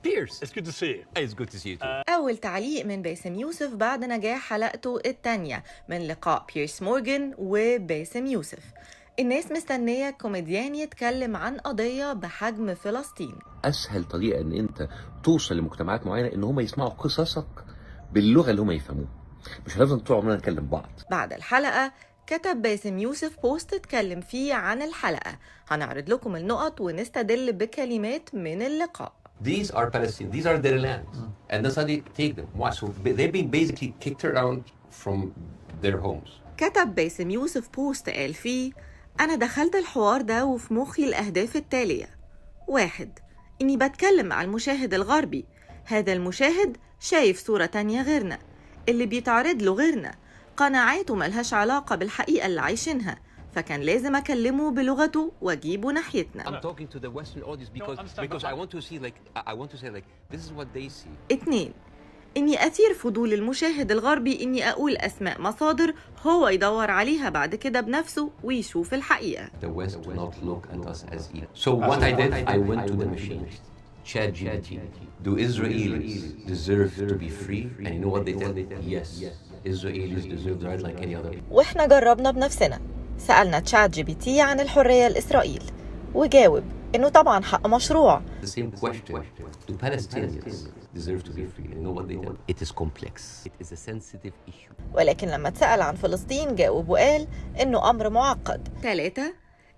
Pierce, it's good to see you. It's good to see you too. أول تعليق من باسم يوسف بعد نجاح حلقته الثانية من لقاء بيرس مورغان وباسم يوسف. الناس مستنية كوميديان يتكلم عن قضية بحجم فلسطين. أسهل طريقة إن أنت توصل لمجتمعات معينة إن هم يسمعوا قصصك باللغة اللي هم يفهموها، مش هنفضل طول عمرنا نتكلم بعض. بعد الحلقة كتب باسم يوسف بوست اتكلم فيه عن الحلقة، هنعرض لكم النقط ونستدل بكلمات من اللقاء. These are Palestinians. These are their lands, and that's how they take them. Why? So they've been basically kicked around from their homes. كتب باسم يوسف بوست قال فيه: أنا دخلت الحوار ده وفي مخي الأهداف التالية. 1. إني بتكلم مع المشاهد الغربي، هذا المشاهد شايف صورة تانية غيرنا، اللي بيتعرض له غيرنا، قناعاته ملهاش علاقة بالحقيقة اللي عايشينها، فكان لازم أكلمه بلغته وأجيبه ناحيتنا. I'm talking to the Western audience because I want to see I want to say this is what they see. 2. إني أثير فضول المشاهد الغربي إني أقول أسماء مصادر هو يدور عليها بعد كده بنفسه ويشوف الحقيقة. The West do not look at us as equal. So what I did, I went to the machine, ChatGPT. Do Israelis deserve to be free? And you know what they said? Yes. Israelis deserve the right like any other. وإحنا جربنا بنفسنا، سألنا تشات جي بي تي عن الحرية لإسرائيل وجاوب إنه طبعاً حق مشروع. The same question. Do Palestinians deserve to be free? And you know what they did? It is complex. It is a sensitive issue. ولكن لما اتسأل عن فلسطين جاوب وقال إنه أمر معقد. 3.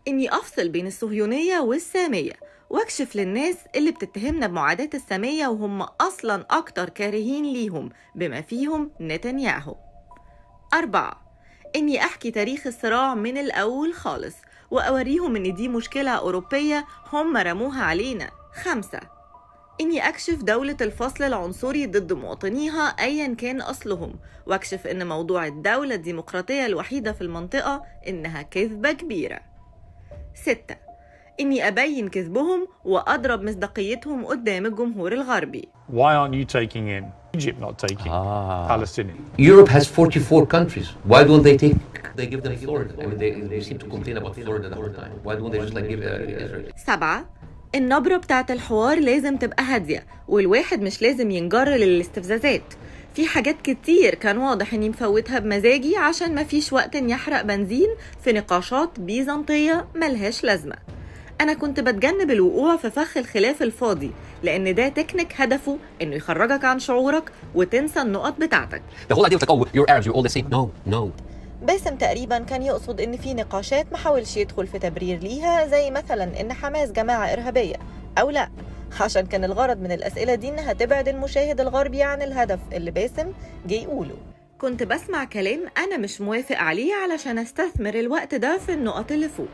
إني أفصل بين الصهيونية والسامية واكشف للناس اللي بتتهمنا بمعاداة السامية وهم أصلاً أكتر كارهين ليهم بما فيهم نتنياهو. 4. إني أحكي تاريخ الصراع من الأول خالص وأوريهم إن دي مشكلة أوروبية هم رموها علينا. 5. إني أكشف دولة الفصل العنصري ضد مواطنيها أياً كان أصلهم، واكشف إن موضوع الدولة الديمقراطية الوحيدة في المنطقة إنها كذبة كبيرة. 6. إني أبين كذبهم وأضرب مصداقيتهم قدام الجمهور الغربي. Why aren't you taking in Egypt not taking Palestinians? Europe has 44 countries. Why don't they take? They give them Florida. I mean, they seem to complain about Florida the whole time. Why don't they just give Israel? 7. النبرة بتاعت الحوار لازم تبقى هادية، والواحد مش لازم ينجر للاستفزازات. في حاجات كتير كان واضح إني مفوتها بمزاجي عشان ما فيش وقت إن يحرق بنزين في نقاشات بيزنطية ملهاش لازمة. أنا كنت بتجنب الوقوع في فخ الخلاف الفاضي، لأن ده تكنيك هدفه إنه يخرجك عن شعورك وتنسى النقط بتاعتك. The whole idea of oh, you're Arabs, you're all the same. No. باسم تقريبا كان يقصد إن في نقاشات محاولش يدخل في تبرير ليها، زي مثلا إن حماس جماعة إرهابية أو لا، عشان كان الغرض من الأسئلة دي إنها تبعد المشاهد الغربي عن الهدف اللي باسم جه يقوله. كنت بسمع كلام أنا مش موافق عليه علشان أستثمر الوقت ده في النقط اللي فوق.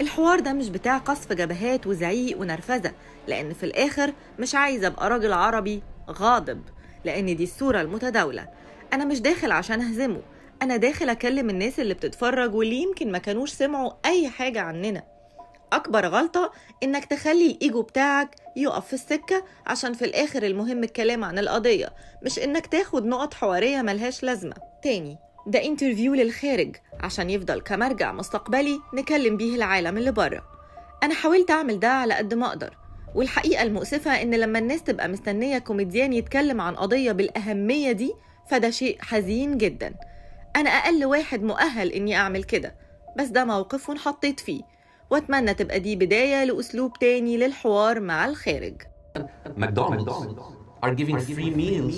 الحوار ده مش بتاع قصف جبهات وزعيق ونرفزة، لأن في الآخر مش عايزة أبقى راجل عربي غاضب، لأن دي الصورة المتداولة. أنا مش داخل عشان أهزمه، أنا داخل أكلم الناس اللي بتتفرج واللي يمكن ما كانوش سمعوا أي حاجة عننا. أكبر غلطة إنك تخلي الإيجو بتاعك يقف في السكة عشان في الآخر المهم الكلام عن القضية، مش إنك تاخد نقط حوارية ملهاش لازمة. تاني، ده انترفيو للخارج عشان يفضل كمرجع مستقبلي نكلم بيه العالم اللي بره. أنا حاولت أعمل ده على قد ما أقدر، والحقيقة المؤسفة إن لما الناس تبقى مستنية كوميديان يتكلم عن قضية بالأهمية دي فده شيء حزين جدا. أنا أقل واحد مؤهل إني أعمل كده، بس ده موقف ونحطيت فيه، وأتمنى تبقى دي بداية لأسلوب تاني للحوار مع الخارج. McDonald's are giving free meals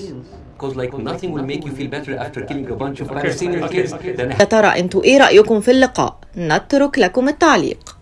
because nothing will make you feel better after killing a bunch of Palestinian kids. يا ترى انتوا ايه رأيكم في اللقاء؟ نترك لكم التعليق.